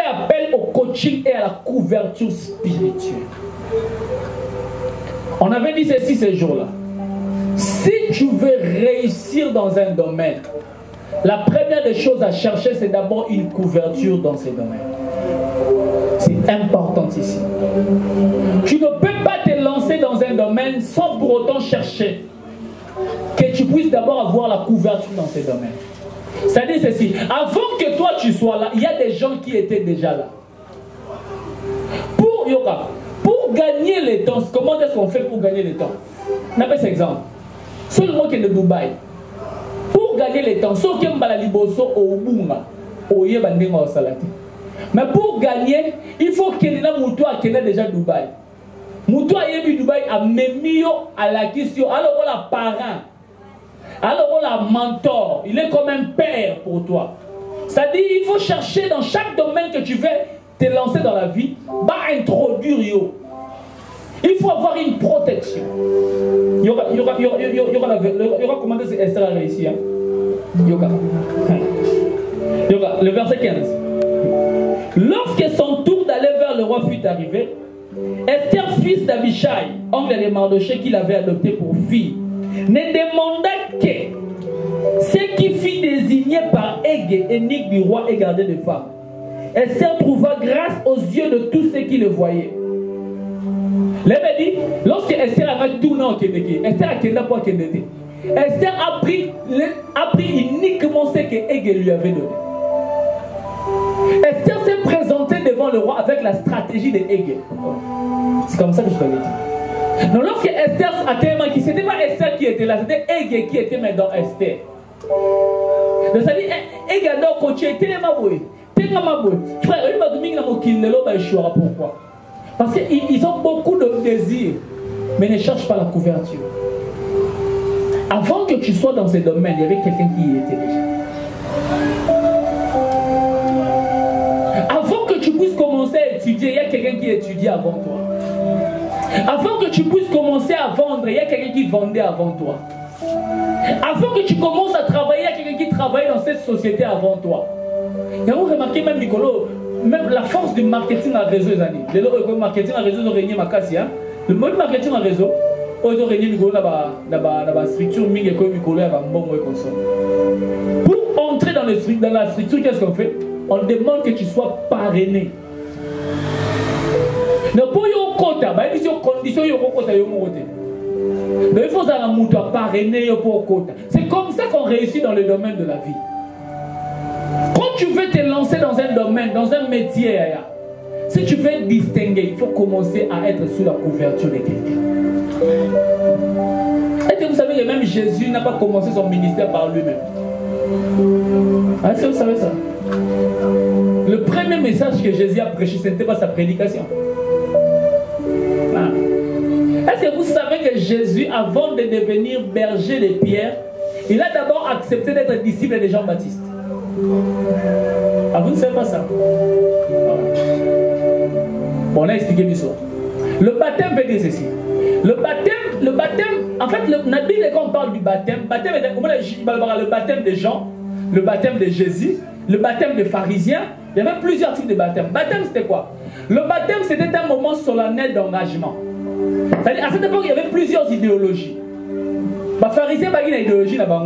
fait appel au coaching et à la couverture spirituelle. On avait dit ceci ces jours-là. Si tu veux réussir dans un domaine, la première des choses à chercher, c'est d'abord une couverture dans ce domaine. C'est importantissime. Tu ne peux pas te lancer dans un domaine sans pour autant chercher que tu puisses d'abord avoir la couverture dans ce domaine. C'est-à-dire ceci, avant que toi tu sois là, il y a des gens qui étaient déjà là. Pour gagner le temps, comment est-ce qu'on fait pour gagner le temps? On appelle cet exemple. Seulement que de Dubaï. Pour gagner le temps, sauf qu'il y a liboso au bunga, au yebandinga au salati. Mais pour gagner, il faut qu'il y ait déjà Dubaï. Moutoua yebi Dubaï a memio à la question. Alors on a parent. Alors on a mentor. Il est comme un père pour toi. C'est-à-dire il faut chercher dans chaque domaine que tu veux te lancer dans la vie, bah introduire yo. Il faut avoir une protection. Il y aura comment Esther a réussi. Hein? Il y aura le verset 15. Lorsque son tour d'aller vers le roi fut arrivé, Esther, fils d'Abishai, oncle de Mardoché qu'il avait adopté pour fille, ne demanda que ce qui fut désigné par Égé, eunuque du roi et gardé de femmes. Esther trouva grâce aux yeux de tous ceux qui le voyaient. L'Ébé dit, lorsque Esther a tourné au Québec, Esther a tourné pour Québec. Esther a pris uniquement ce que Égé lui avait donné. Esther s'est présentée devant le roi avec la stratégie de Égé. C'est comme ça que je te l'ai dit. Donc lorsque Esther a tellement qui, c'était pas Esther qui était là, c'était Égé qui était maintenant dans Esther. Donc ça dit, Égé a donc coaché tellement beau. Frère, il m'a dit pourquoi? Parce qu'ils ont beaucoup de désirs, mais ne cherchent pas la couverture. Avant que tu sois dans ce domaine, il y avait quelqu'un qui y était déjà. Avant que tu puisses commencer à étudier, il y a quelqu'un qui étudie avant toi. Avant que tu puisses commencer à vendre, il y a quelqu'un qui vendait avant toi. Avant que tu commences à travailler, il y a quelqu'un qui travaille dans cette société avant toi. Et vous remarquez même, Nicolo, même la force du marketing à réseau, le marketing à réseau, le mode marketing à réseau, ils ont régné dans la structure, pour entrer dans la structure, qu'est-ce qu'on fait? On demande que tu sois parrainé. Mais pour yon quota, il y a une condition, il faut que parrainer pour quota. C'est comme ça qu'on réussit dans le domaine de la vie. Quand tu veux te lancer dans un domaine, dans un métier, si tu veux distinguer, il faut commencer à être sous la couverture de quelqu'un. Est-ce que vous savez que même Jésus n'a pas commencé son ministère par lui-même? Est-ce que vous savez ça? Le premier message que Jésus a prêché, ce n'était pas sa prédication. Est-ce que vous savez que Jésus, avant de devenir berger de Pierre, il a d'abord accepté d'être disciple de Jean-Baptiste? Ah, vous ne savez pas ça? Bon, on a expliqué l'histoire. Le baptême veut dire ceci. Le baptême, en fait, la Bible, quand on parle du baptême, le baptême de Jean, le baptême de Jésus, le baptême des pharisiens, il y avait plusieurs types de baptême. Baptême, c'était quoi? Le baptême, c'était un moment solennel d'engagement. C'est-à-dire, à cette époque, il y avait plusieurs idéologies. Les pharisiens, il y a une idéologie là-bas.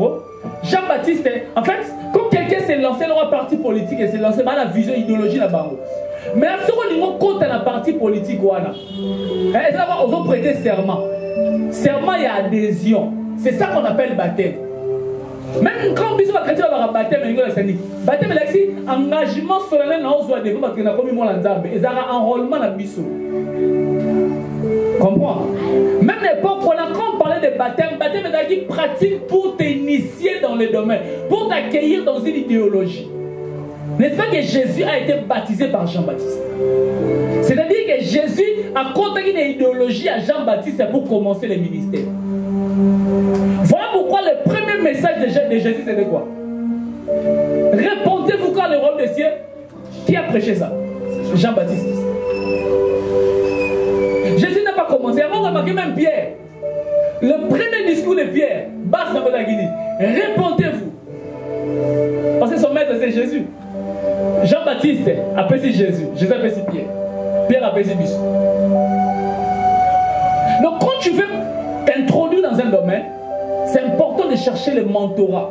Jean-Baptiste, en fait, quand quelqu'un s'est lancé dans un parti politique et s'est lancé dans la vision idéologie là-bas. Mais à ce moment, quand on a un parti politique, ils ont prêté serment. Serment, il y a adhésion. C'est ça qu'on appelle baptême. Même quand on a chrétien, on a baptême, baptême, c'est engagement solennel dans le devant parce qu'on a commis mon ensemble. Ils ont un enrôlement dans le biseau. Comprends? Même l'époque, quand on parlait de baptême, baptême est une pratique pour t'initier dans le domaine, pour t'accueillir dans une idéologie. N'est-ce pas que Jésus a été baptisé par Jean-Baptiste? C'est-à-dire que Jésus a contacté une idéologie à Jean-Baptiste pour commencer le ministère. Voilà pourquoi le premier message de Jésus, c'était quoi? Répondez-vous quand le royaume des cieux. Qui a prêché ça? Jean-Baptiste. Jésus n'a pas commencé. Avant, on remarquait même Pierre. Le premier discours de Pierre, Basse Naboda Guinée. Répondez-vous. Parce que son maître, c'est Jésus. Jean-Baptiste appelle Jésus. Jésus appelle Pierre. Pierre appelle Biso. Donc quand tu veux t'introduire dans un domaine, c'est important de chercher le mentorat.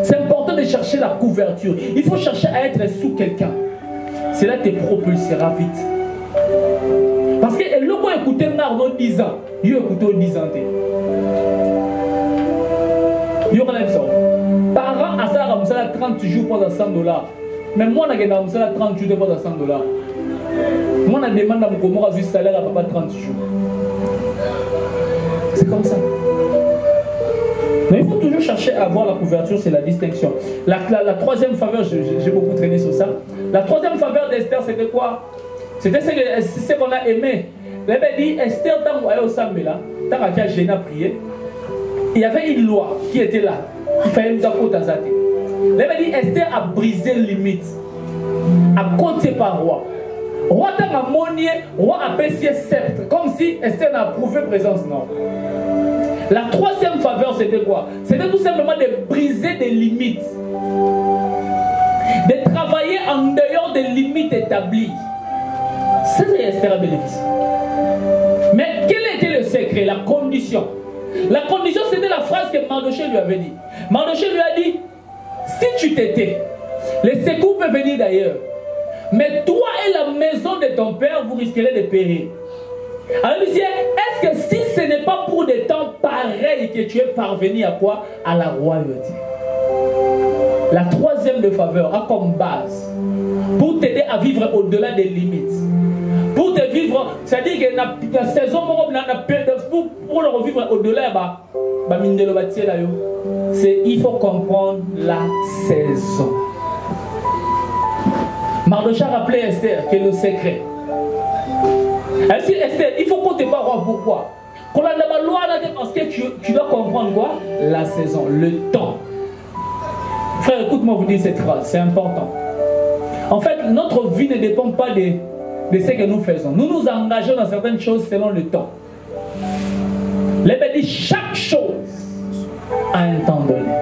C'est important de chercher la couverture. Il faut chercher à être sous quelqu'un. Cela te propulsera vite. Parce que le gars écoutait Nardo 10 ans. Il écoutait 10 ans. Il y aura la chose. Par an, à ça, on a 30 jours pour $100. Mais moi, on a 30 jours pour $100. Moi, on a demandé à mon comment vu salaire à papa 30 jours. C'est comme ça. Mais il faut toujours chercher à avoir la couverture, c'est la distinction. La troisième faveur, j'ai beaucoup traîné sur ça. La troisième faveur d'Esther, c'était quoi? C'était ce qu'on a aimé. Il avait dit, Esther, tant qu'elle est au Sambela, tant qu'elle a gêné à prier, il y avait une loi qui était là. Il fallait nous apporter à ça. Il avait dit, Esther a brisé les limites. A côté par roi. Roi tant a monié, roi a baissé sceptre. Comme si Esther n'a approuvé présence, non. La troisième faveur, c'était quoi? C'était tout simplement de briser des limites. De travailler en dehors des limites établies. Ça, c'est Esther a bénéficié. Mais quel était le secret? La condition. La condition, c'était la phrase que Mardochée lui avait dit. Mardochée lui a dit, si tu t'étais, les secours peuvent venir d'ailleurs. Mais toi et la maison de ton père, vous risquerez de périr. Alors il dit, est-ce que si ce n'est pas pour des temps pareils que tu es parvenu à quoi? À la royauté. La troisième de faveur a comme base pour t'aider à vivre au-delà des limites. Pour te vivre, c'est-à-dire que la saison pour le revivre au-delà, c'est il faut comprendre la saison. Mardochée a rappelé Esther que le secret. Elle dit Esther, il faut qu'on te parle pourquoi? Parce que tu dois comprendre quoi? La saison, le temps. Frère, écoute-moi vous dire cette phrase, c'est important. En fait, notre vie ne dépend pas de ce que nous faisons. Nous nous engageons dans certaines choses selon le temps. L'Ébé dit chaque chose a un temps donné.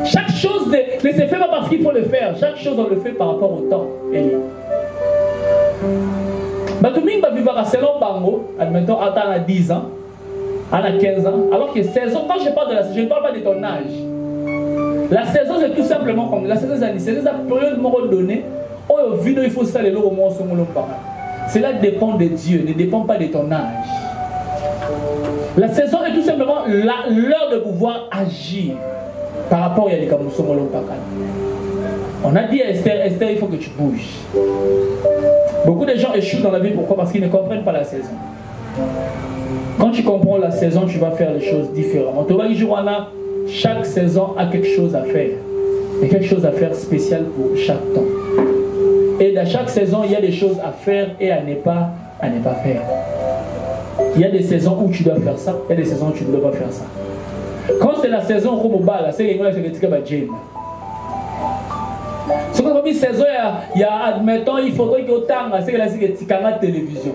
Chaque chose ne se fait pas parce qu'il faut le faire. Chaque chose on le fait par rapport au temps. Batuming va vivre à selon Bango, admettons, à 10 ans, à 15 ans, alors que 16 ans, quand je parle de la saison, je ne parle pas de ton âge. La saison, c'est tout simplement comme la saison, c'est des périodes données. Il faut ça, les lots cela dépend de Dieu, ne dépend pas de ton âge. La saison est tout simplement l'heure de pouvoir agir par rapport à Yalikamousson. On a dit à Esther, Esther, il faut que tu bouges. Beaucoup de gens échouent dans la vie, pourquoi? Parce qu'ils ne comprennent pas la saison. Quand tu comprends la saison, tu vas faire les choses différemment. Chaque saison a quelque chose à faire. Il y a quelque chose à faire spécial pour chaque temps. Et dans chaque saison, il y a des choses à faire et à ne pas faire. Il y a des saisons où tu dois faire ça, il y a des saisons où tu ne dois pas faire ça. Quand c'est la saison Romobala, c'est que c'est que Jane. C'est comme une saison, il y a, admettons, il faudrait qu'il y ait autant, c'est que la télévision.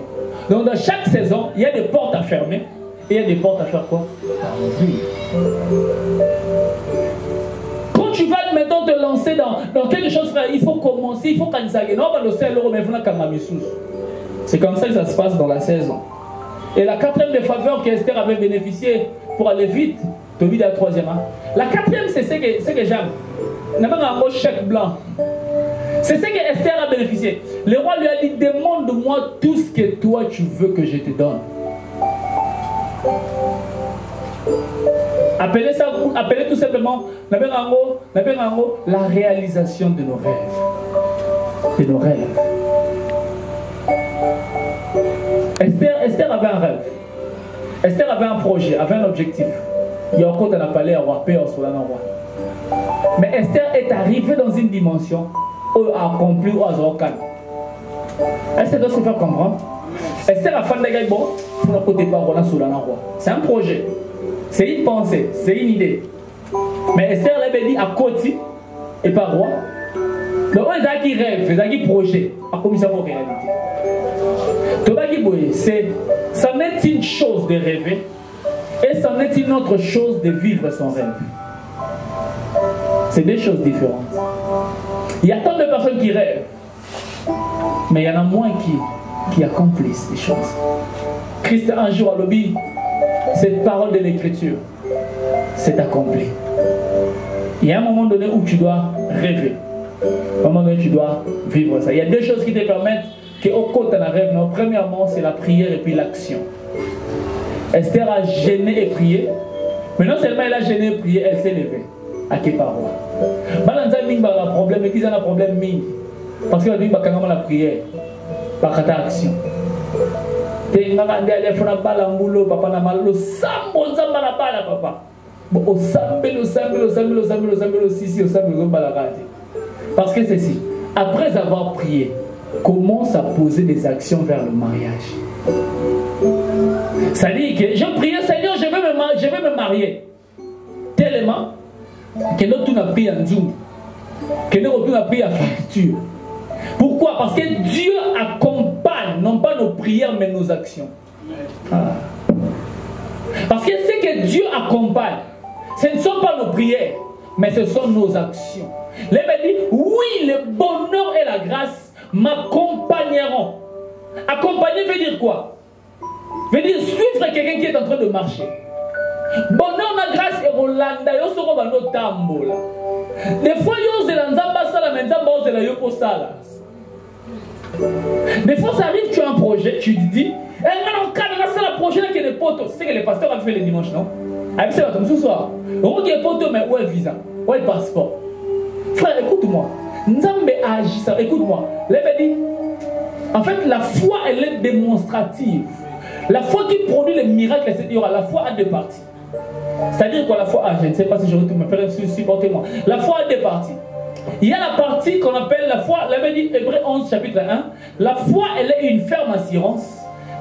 Donc dans chaque saison, il y a des portes à fermer et il y a des portes à faire quoi? À ouvrir. Quand tu vas, admettons, te lancer dans quelque chose, frère, il faut commencer, il faut qu'on s'aille. Non, on va le faire, mais il faut qu'on. C'est comme ça que ça se passe dans la saison. Et la quatrième des faveurs qu'Esther avait bénéficié pour aller vite, Tobie la troisième. Hein? La quatrième, c'est ce que j'aime. Il n'y a pas un mot chèque blanc. C'est ce que Esther a bénéficié. Le roi lui a dit, demande-moi tout ce que toi tu veux que je te donne. Appelez tout simplement la réalisation de nos rêves. De nos rêves. Esther avait un rêve. Esther avait un projet, avait un objectif. Il y a encore dans la palais à roi, paix sur la roi. Mais Esther est arrivée dans une dimension où elle a accompli au Azokan. Esther doit se faire comprendre. Esther a fait des gars bon pour la côté par roi sur la roi. C'est un projet. C'est une pensée, c'est une idée. Mais Esther l'avait dit à côté et par roi. Donc, on a qui rêve, on a qui projet, à commis ça en réalité. Ça n'est une chose de rêver et ça n'est une autre chose de vivre son rêve. C'est deux choses différentes. Il y a tant de personnes qui rêvent, mais il y en a moins qui accomplissent les choses. Christ un jour à l'obéi, cette parole de l'écriture s'est accomplie. Il y a un moment donné où tu dois rêver. À un moment donné, tu dois vivre ça. Il y a deux choses qui te permettent qu'au côté de la rêve, non, premièrement, c'est la prière et puis l'action. Esther a gêné et prié. Mais non seulement elle a gêné et prié, elle s'est levée. À quelle parole? Balanza ming ba la problème, mais qu'ils ont un problème ming. Parce que dit bakanga la prière, par action. Te ngaka ndele fona bala mbulo papa na malo sambo nzamba na bala papa. Bo osambelo sisi osambelo bala kati. Parce que c'est si, après avoir prié, commence à poser des actions vers le mariage. Ça dit que je priais, Seigneur, je vais me marier. Tellement que nous avons pris en Zoom, que nous avons pris en facture. Pourquoi? Parce que Dieu accompagne, non pas nos prières, mais nos actions. Ah. Parce que ce que Dieu accompagne, ce ne sont pas nos prières, mais ce sont nos actions. L'Évêque dit, oui, le bonheur et la grâce m'accompagneront. Accompagner veut dire quoi? Veut dire suivre quelqu'un qui est en train de marcher. Bonheur, la grâce et Rolanda, yo soko bando tambola. Des fois, yo zela nzamba sala, mais nzamba zela yo po sala. Des fois, ça arrive, tu as un projet, tu te dis, c'est la prochaine qui est des potos. C'est que les pasteurs ont fait le dimanche, non? Avec ça, comme ce soir. On dit potos, mais où est le visa? Où est le passeport? Frère, écoute-moi. Nzambe agit ça. Écoute-moi. L'Évêque dit, en fait, la foi, elle est démonstrative. La foi qui produit les miracles, il y aura la foi à deux parties. C'est-à-dire quoi la foi? Je ne sais pas si je retourne, mais supportez-moi. La foi a deux parties. Il y a la partie qu'on appelle la foi, l'Évêque dit, Hébreux 11, chapitre 1. La foi, elle est une ferme assurance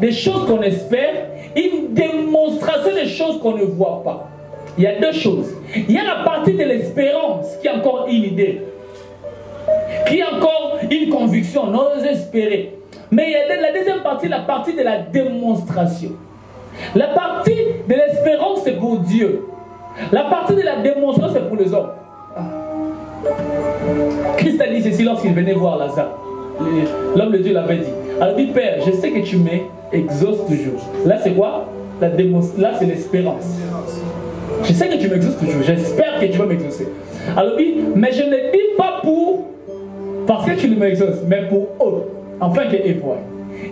des choses qu'on espère, une démonstration des choses qu'on ne voit pas. Il y a deux choses. Il y a la partie de l'espérance qui est encore une idée, qui est encore une conviction, n'ose espérer. Mais il y a la deuxième partie, la partie de la démonstration. La partie de l'espérance, c'est pour Dieu. La partie de la démonstration, c'est pour les hommes. Christ a dit ceci lorsqu'il venait voir Lazare. L'homme de Dieu l'avait dit. Alors il dit, Père, je sais que tu m'exauces toujours. Là, c'est quoi? Là, c'est l'espérance. Je sais que tu m'exauces toujours. J'espère que tu vas m'exaucer. Alors il dit, mais je ne dis pas parce que tu m'exauces, mais pour eux, afin qu'ils voient.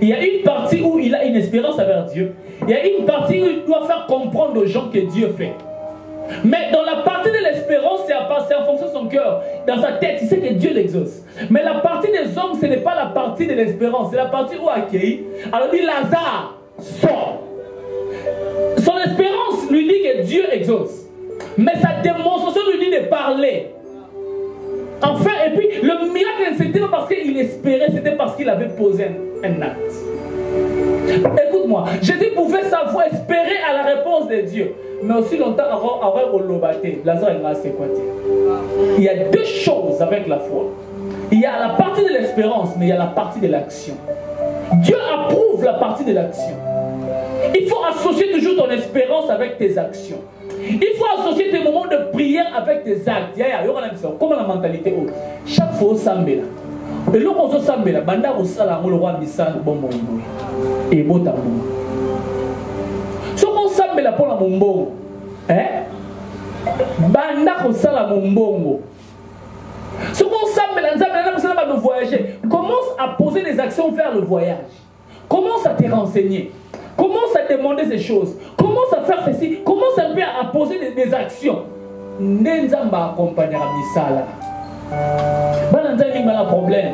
Il y a une partie où il a une espérance envers Dieu. Il y a une partie où il doit faire comprendre aux gens que Dieu fait. Mais dans la partie de l'espérance, c'est en fonction de son cœur. Dans sa tête, il sait que Dieu l'exauce. Mais la partie des hommes, ce n'est pas la partie de l'espérance. C'est la partie où accueilli. Alors il dit, Lazare, sort. Son espérance lui dit que Dieu exauce. Mais sa démonstration lui dit de parler. Enfin, et puis, le miracle, c'était pas parce qu'il espérait, c'était parce qu'il avait posé un acte. Écoute-moi, Jésus pouvait savoir espérer à la réponse de Dieu. Mais aussi longtemps avoir au lobaté. Lazare est quoi? Il y a deux choses avec la foi. Il y a la partie de l'espérance, mais il y a la partie de l'action. Dieu approuve la partie de l'action. Il faut associer toujours ton espérance avec tes actions. Il faut associer tes moments de prière avec tes actes. Comme la mentalité. Chaque fois, au sambela. Et là, on se sambela. Banda au salam, le roi Missan, bon, et beau tambour. Si on sambela pour la mombongo, banda au salam, mombongo. Si on sambela, de voyager, commence à poser des actions vers le voyage. Commence à te renseigner. Commence à demander ces choses. Commence à faire ceci. Commence un peu à poser des actions. Nenzamba accompagnera Misala. Bananza ni mal problème.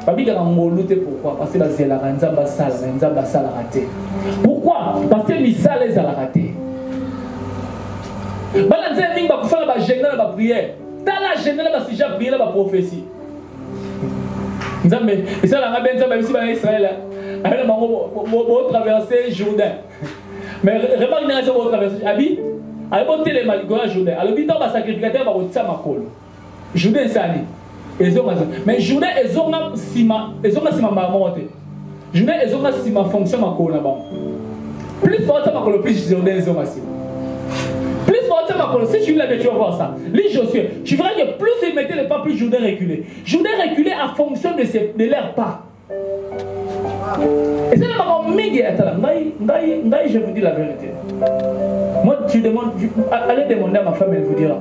Babika na ngolute pourquoi? Parce que la zela nzamba sala raté. Pourquoi? Parce que Misala est à la raté. Bananza ni ba kufala ba gêner ba prière. Tala gêner ba si ja prière ba prophétie. Nzambe, et ça la benza ba ici ba Israël. Alors, on va traverser Jourdain. Mais remarque, on va traverser Abi. Alors, on va traverser Jourdain. Alors, on va sacrificateur, on va tirer ma colle. Jourdain, c'est Ali. Mais Jourdain, ils ont un ciment. Ils ont un ciment à monter. Jourdain, ils ont un ciment fonction à colle là-bas. Plus fort, ça va plus Jourdain, ils ont un ciment. Plus fort, si tu l'as, tu vas voir ça. Lis Josué. Tu verras que plus il mettait les pas, plus Jourdain reculait. Jourdain reculait en fonction de leurs pas. Et c'est là je vous dis la vérité. Moi, tu demandes, allez demander à ma femme, elle vous dira.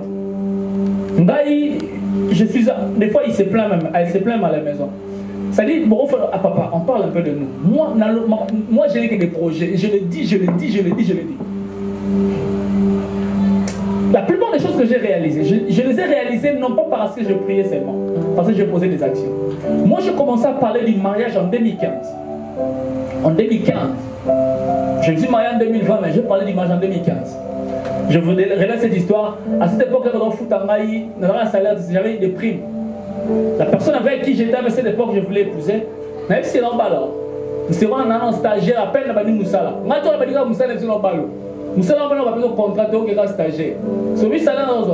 Je suis, des fois, il se plaint même, elle se plaint à la maison. Ça dit, bon, à papa, on parle un peu de nous. Moi je n'ai que des projets. Je le dis. La plupart des choses que j'ai réalisées, je les ai réalisées non pas parce que je priais seulement, parce que je posais des actions. Moi, je commençais à parler du mariage en 2015. En 2015. Je me suis marié en 2020, mais je parlais du mariage en 2015. Je vous relate cette histoire. À cette époque, j'avais des primes. La personne avec qui j'étais à cette époque, je voulais épouser. Mais c'est en bas là. C'est un stagiaire, à peine la Moussala. Maintenant, la Moussala est en bas. Moussala, on va faire un contrat de stagiaire. Celui salaire dans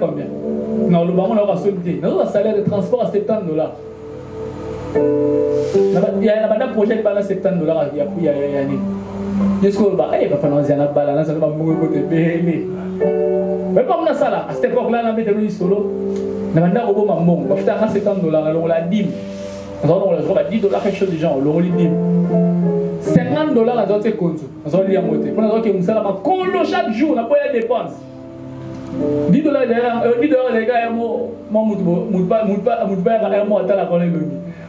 combien? Non, le baron aura sauté. Nous avons un salaire de transport à $70. Il y a un projet de 70$. Il y a je suis là, il va falloir dire que balance, ça va mourir côté belé. Mais comme ça là, à cette époque-là, on avait des solo. On a un robot mamon, on fait $70, on l'a dit. On a $10 quelque chose de genre, on l'a dit. $50 on a fait compte. On a dit à monter. On a dit que nous allons colo chaque jour, on a pas de dépenses. $10 derrière, les gars, moi, moi, à la colère.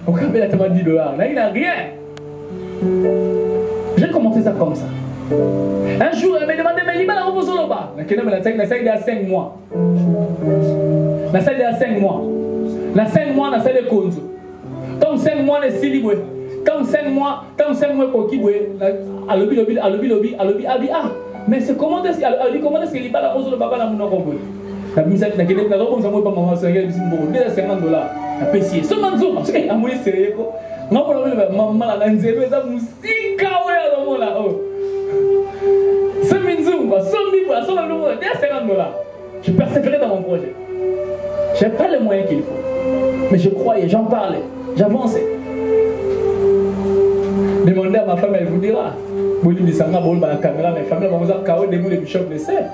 On a fait $10. Là, il n'a rien. J'ai commencé ça comme ça. Un jour, elle m'a demandé, mais il m'a reposé là-bas. La salle il y a 5 mois. La salle il y a 5 mois. La 5 mois, la salle est compte. Tant 5 mois, les siliboué. Tant 5 mois, pour qui boué. À l'obi, mais c'est comment est-ce qu'il va la rose de papa dans mon robot? La mise à la gueule, la robe, ça m'a pas maman, c'est $50. La PC. Ce manzo, parce qu'il a mouillé sérieux. Non, pour le maman, la nzébe, ça musique, ouais, là. Ce minzou, $50. Je persévérais dans mon projet. Je n'ai pas les moyens qu'il faut. Mais je croyais, j'en parlais, j'avançais. Demandez à ma femme, elle vous dira. Vous lui dites, ça m'a volé la caméra, mes femmes, on vous a KO debout, les bishops le sait.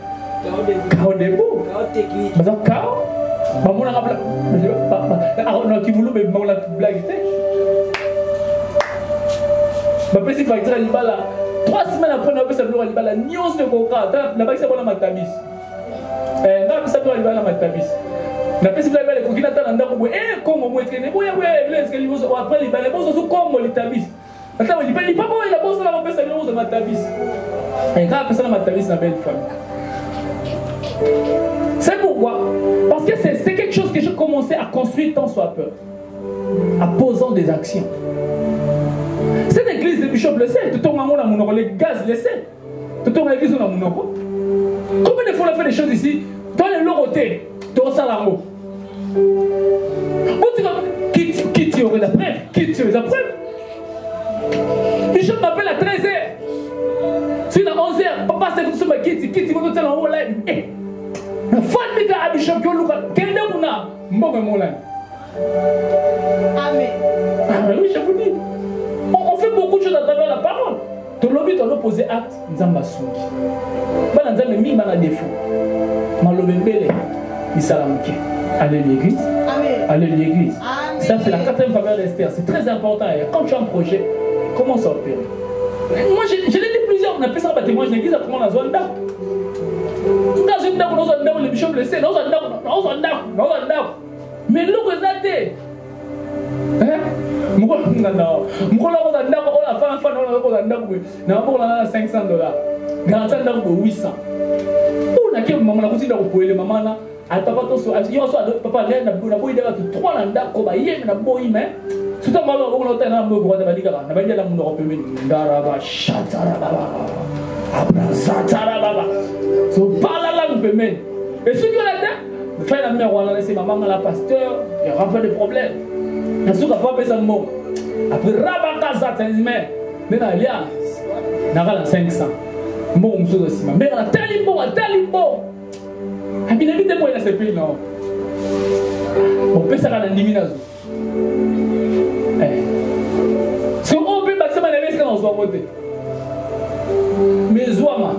KO debout. KO technique. Vous avez KO. Maman l'a rappelé. On a qui voulait, mais maman l'a blagué. Ma petite facture, elle va là. 3 semaines après, on a fait ça, elle va là. Nios de coca. On a pas que ça va la matabis. On a fait ça, elle va la matabis. On a fait ça, elle va la coquille. On a fait ça, comment moi, est-ce que vous après, il va les bosses sous comme les tabis. Attends, il va pas moi, il a bossé là, on fait ça, il va la matabis. Et quand on a fait ça, la matabis, la belle femme. C'est pourquoi? Parce que c'est quelque chose que j'ai commencé à construire tant soit peu. En posant des actions. Cette église de Bishop le sait, tout le monde a mon les gaz le sait. Tout le monde a l'église on a mon nom. Combien de fois on a fait des choses ici? Toi le loroté, tu as ça là-haut. Qui tu aurais la preuve? Qui tu aurais la preuve? Bishop m'appelle à 13h. Si à 11h, papa c'est sur ma qui tu vas te là-haut là. La femme de la Bishop qui est là, on a mon là. Amen. Oui, je vous dis. On fait beaucoup de choses à travers la parole. Ton lobby, ton opposé acte, Nzamba Souki. Bana Nzamba mi bana défaut. Malobé Bélé, Isalamouké. Allez l'église. Allez l'église. Ça, c'est la 4e faveur d'Esther. C'est très important. Quand tu as un projet, commence à opérer. Moi, je l'ai dit plusieurs. On appelle ça un témoignage d'église à comment on a besoin d'art. Dans une dame, dans un dame, le bishop le sait. Dans un dame. Mais l'eau que ça t'est. $500. Garantie $800. On a qui maman la cousin de reposer maman là. Elle papa to so yo so papa là na boy de 3 landa ko ba yé na boy mais tout à malo on a na mo ko na badiga na badiga la mo ko pe ndara ba shatara baba abra satara baba so parla là nous pe men et ce que là dedans fait la mère on a laissé maman la pasteur il y a pas de problème. Na suka pas besoin mot. Après rabaka satanzime nena lia na kala 500. Bon mso aussi mais na talimbo habina vite moi na ce pays non. On peut ça na ndiminazo. Si on peut battre ma neve quand on soit voté. Mais zoama.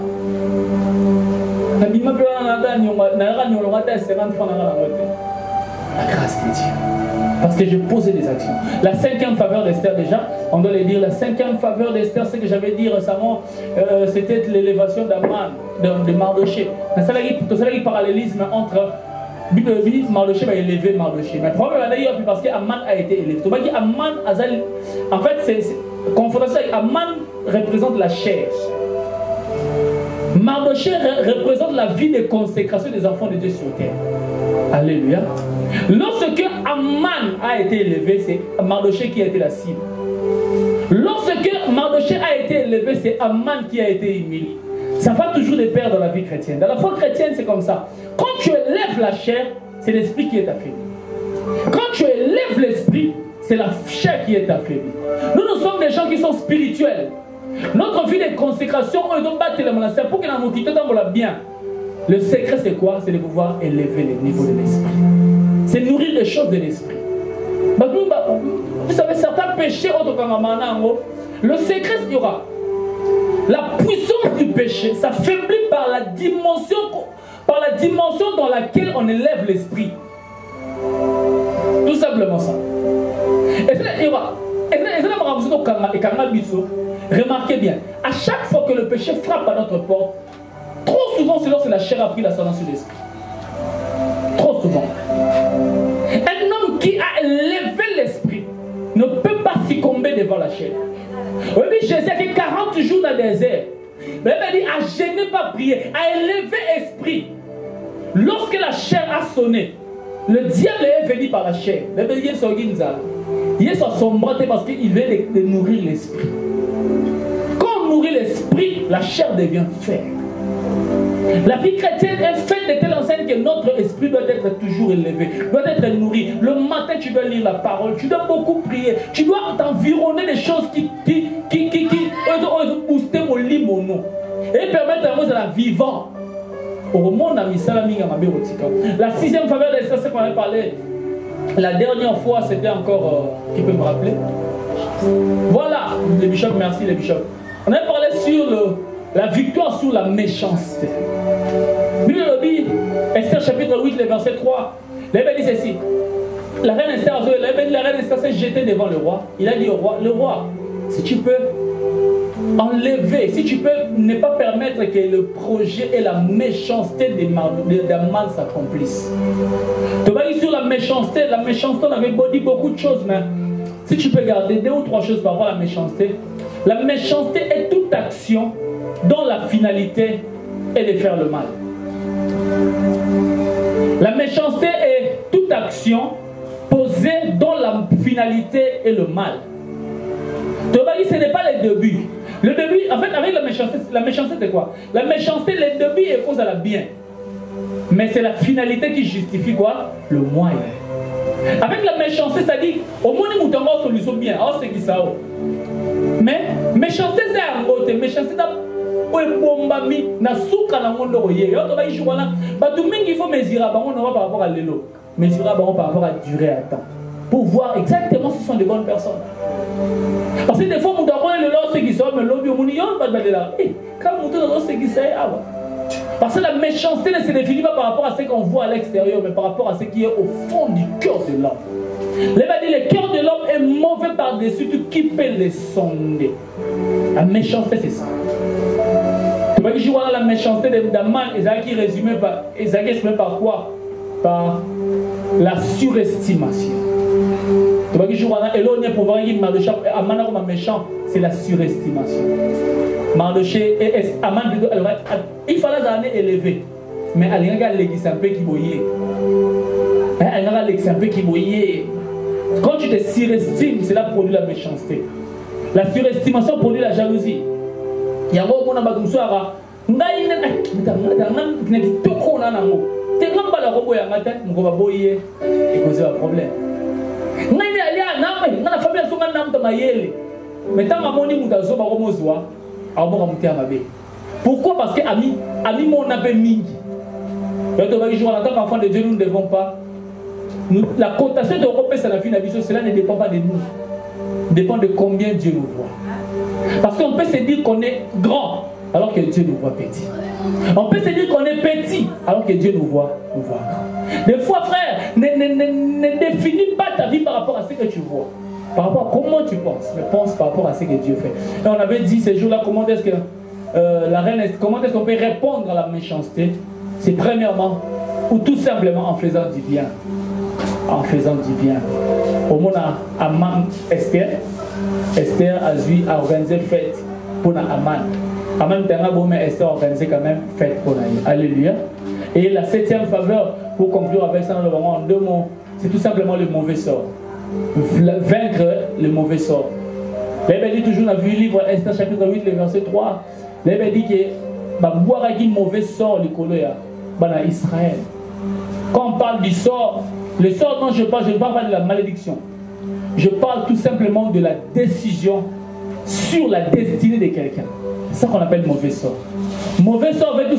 Na bima fois dans la retraite. La grâce de Dieu. Parce que j'ai posé des actions. La 5e faveur d'Esther, déjà, on doit le dire. La 5e faveur d'Esther, c'est que j'avais dit récemment, c'était l'élévation d'Aman, de Mardoché. C'est ça qui parallélisme entre Mardoché va élever Mardoché. Mais le problème d'ailleurs, parce qu'Aman a été élevé. En fait, c'est confrontation avec Aman représente la chair. Mardoché représente la vie de consécration des enfants de Dieu sur terre. Alléluia. Lorsque Aman a été élevé, c'est Mardoché qui a été la cible. Lorsque Mardoché a été élevé, c'est Aman qui a été humilié. Ça va toujours de pair dans la vie chrétienne. Dans la foi chrétienne, c'est comme ça. Quand tu élèves la chair, c'est l'esprit qui est affaibli. Quand tu élèves l'esprit, c'est la chair qui est affaiblie. Nous sommes des gens qui sont spirituels. Notre vie de consécration, on doit battre le monastère pour que la motivation dans bien. Le secret, c'est quoi? C'est de pouvoir élever le niveau de l'esprit. C'est nourrir les choses de l'esprit. Vous savez, certains péchés, le secret, il y aura la puissance du péché, ça faiblit par la dimension dans laquelle on élève l'esprit. Tout simplement ça. Et il y aura. Remarquez bien, à chaque fois que le péché frappe à notre porte, trop souvent c'est lorsque la chair a pris l'ascendant sur l'esprit. Trop souvent. Un homme qui a élevé l'esprit ne peut pas succomber devant la chair. Oui, Jésus a fait 40 jours dans le désert. Mais il dit à gêner, pas prier, à élever l'esprit. Lorsque la chair a sonné, le diable est venu par la chair. Il est sombre parce qu'il veut de nourrir l'esprit. Quand on nourrit l'esprit, la chair devient faible. La vie chrétienne est faite de telle enseigne que notre esprit doit être toujours élevé, doit être nourri. Le matin, tu dois lire la parole, tu dois beaucoup prier, tu dois t'environner des choses qui booster mon lit, mon nom, et permettre à moi de la vivant. La 6e faveur de ça, c'est qu'on a parlé. La dernière fois, c'était encore. Qui peut me rappeler? Voilà, les bishops, merci les bishops. On a parlé sur la victoire sur la méchanceté. Bible dit, Esther chapitre 8, le verset 3. La Bible dit ceci. La reine Esther s'est jetée devant le roi. Il a dit au roi, le roi, si tu peux enlever, si tu peux ne pas permettre que le projet et la méchanceté d'Aman s'accomplissent. Tu vas dire sur la méchanceté, on avait dit beaucoup de choses, mais si tu peux garder 2 ou 3 choses par rapport à la méchanceté est toute action dont la finalité est de faire le mal. La méchanceté est toute action posée dont la finalité est le mal. Tu vas dire ce n'est pas le début. Le début, en fait, avec la méchanceté c'est quoi? La méchanceté, le début est cause à la bien. Mais c'est la finalité qui justifie quoi? Le moyen. Avec la méchanceté, ça dit, au moins nous avons une solution bien. Alors c'est qui ça? Mais méchanceté, c'est un côté. Méchanceté, bombami na souka na ngondo oye yo to ba ishwana batu mingi faut mesurer par rapport à l'élo, mesurer par rapport à durée à temps pour voir exactement si ce sont de bonnes personnes. Parce que des fois mon d'abord le lot c'est qui sont mais lobby au monde pas de là quand mon dans c'est qui c'est parce que la méchanceté ne se définit pas par rapport à ce qu'on voit à l'extérieur mais par rapport à ce qui est au fond du cœur de l'homme. Le cœur de l'homme est mauvais par-dessus tout, qui peut le sonder. La méchanceté c'est ça. Tu vas dire la méchanceté d'Aman, Isaac qui résumé par quoi? Par la surestimation. Tu vas dire et l'on est pour voir Mardoché, Aman comme méchant, c'est la surestimation. Mardoché et Aman il fallait les années élevées, mais elle regarde l'église un peu qui voyait. Elle regarde l'église un peu qui voyait. Quand tu te surestimes, cela produit la méchanceté. La surestimation produit la jalousie. Il y a un moment où on a dit pourquoi? Parce que ami mon appel mingi. En tant qu'enfant de Dieu, nous ne devons pas. La cotation d'Europe, cela ne dépend pas de nous. Dépend de combien Dieu nous voit. Parce qu'on peut se dire qu'on est grand alors que Dieu nous voit petit. On peut se dire qu'on est petit alors que Dieu nous voit grand. Des fois, frère, ne définis pas ta vie par rapport à ce que tu vois. Par rapport à comment tu penses. Mais pense par rapport à ce que Dieu fait. Et on avait dit ces jours-là, comment est-ce que comment est-ce qu'on peut répondre à la méchanceté? C'est premièrement, ou tout simplement en faisant du bien. En faisant du bien. Au moment où Aman Esther a organisé fête pour Aman. Aman Esther a organisé quand même fête pour lui. Alléluia. Et la septième faveur, pour conclure avec ça, en deux mots, c'est tout simplement le mauvais sort. Vaincre le mauvais sort. La Bible dit toujours, on a vu le livre Esther chapitre 8, le verset 3. La Bible dit que boire un mauvais sort, le Israël. Quand on parle du sort, le sort dont je ne parle pas de la malédiction. Je parle tout simplement de la décision sur la destinée de quelqu'un. C'est ça qu'on appelle mauvais sort. Mauvais sort veut dire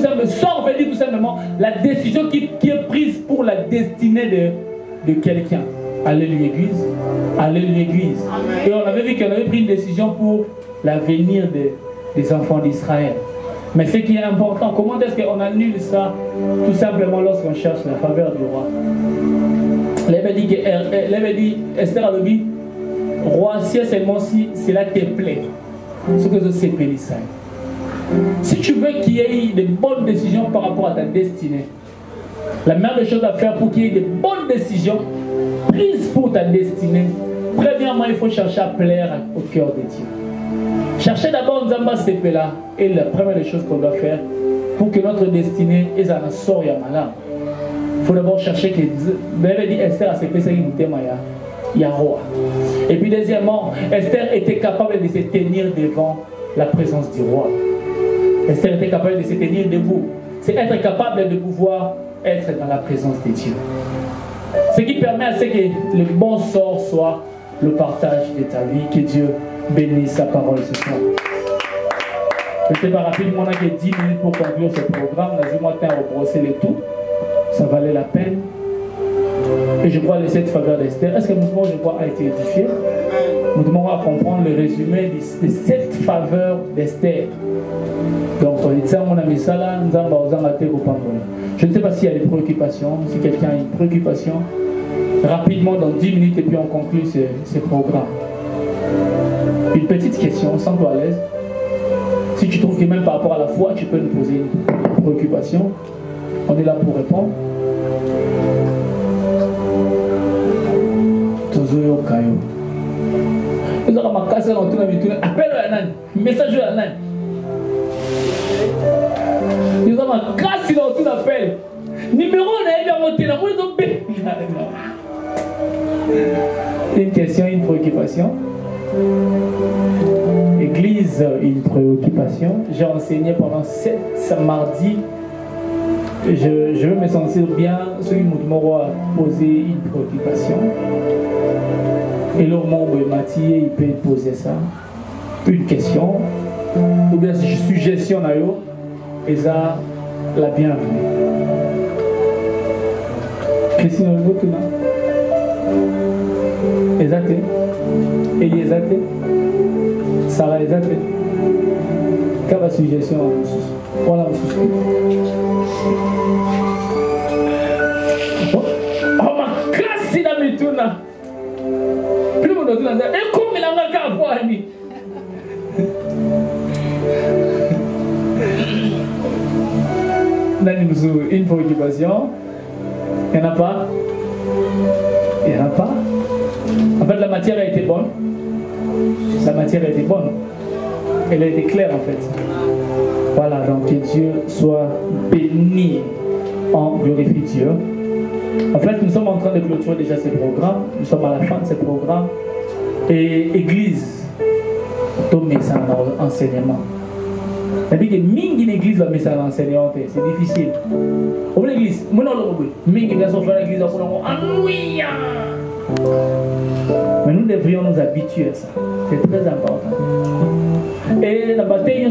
tout simplement la décision qui est prise pour la destinée de quelqu'un. Alléluia Église. Alléluia Église. Et on avait vu qu'on avait pris une décision pour l'avenir des enfants d'Israël. Mais ce qui est important, comment est-ce qu'on annule ça? Tout simplement lorsqu'on cherche la faveur du roi. L'Ébé dit, Esther a dit, roi, si seulement si cela te plaît, ce que je sais, Pélissai. Si tu veux qu'il y ait de bonnes décisions par rapport à ta destinée, la meilleure des choses à faire pour qu'il y ait de bonnes décisions prises pour ta destinée, premièrement, il faut chercher à plaire au cœur de Dieu. Cherchez d'abord Nzamba Sepela est la première des choses qu'on doit faire pour que notre destinée est à la sort Yamala. Il faut d'abord chercher que Esther a sepé Yahweh. Et puis deuxièmement, Esther était capable de se tenir devant la présence du roi. Esther était capable de se tenir debout. C'est être capable de pouvoir être dans la présence de Dieu. Ce qui permet à ce que le bon sort soit le partage de ta vie. Que Dieu bénisse sa parole ce soir. Je ne sais pas rapidement, on a que 10 minutes pour conclure ce programme. On a dit moi, rebrosser le tout. Ça valait la peine. Et je crois laisser cette faveur d'Esther. Est-ce que mouvement, je crois, a été édifié? Nous devons comprendre le résumé de cette faveur d'Esther. Donc, je ne sais pas s'il y a des préoccupations, si quelqu'un a une préoccupation. Rapidement, dans 10 minutes, et puis on conclut ce programme. Une petite question, sens-toi à l'aise. Si tu trouves que même par rapport à la foi, tu peux nous poser une préoccupation. On est là pour répondre. Message à Nan. Nous avons un casse dans tout appel. Numéro on a bien monté là. Une question, une préoccupation. Église, une préoccupation. J'ai enseigné pendant 7 mardis. Je veux me sentir bien. Celui qui a posé une préoccupation. Et le moment où Mathieu il peut poser ça. Une question. Ou bien si je suis suggestion et ça la bienvenue. Christine Olgotuna. Exact. Eli exact. Sarah exact. Quelle suggestion? Voilà. Oh ma classe dans mes tours. Plus on doit dire, et comme il a marqué à voir lui. Une préoccupation. Il n'y en a pas. Il n'y en a pas. En fait, la matière a été bonne. La matière a été bonne. Elle a été claire en fait. Voilà, donc que Dieu soit béni. On glorifie Dieu. En fait, nous sommes en train de clôturer déjà ce programme. Nous sommes à la fin de ce programme. Et Église, tomber ça dans l'enseignement. C'est-à-dire que une église va mettre ça dans l'enseignement, c'est difficile. Au l'église, moi non, l'église mais nous devrions nous habituer à ça. C'est très important. Et la bataille,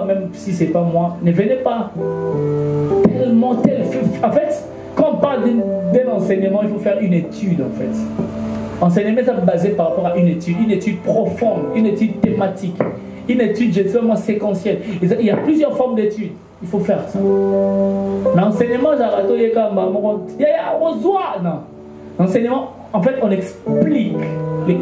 même si ce n'est pas moi, ne venez pas tellement tel. En fait, quand on parle d'un enseignement, il faut faire une étude en fait. Enseignement, c'est basé par rapport à une étude profonde, une étude thématique, une étude, je sais moi, séquentielle. Il y a plusieurs formes d'études. Il faut faire ça. L'enseignement, non. L'enseignement, en fait, on explique les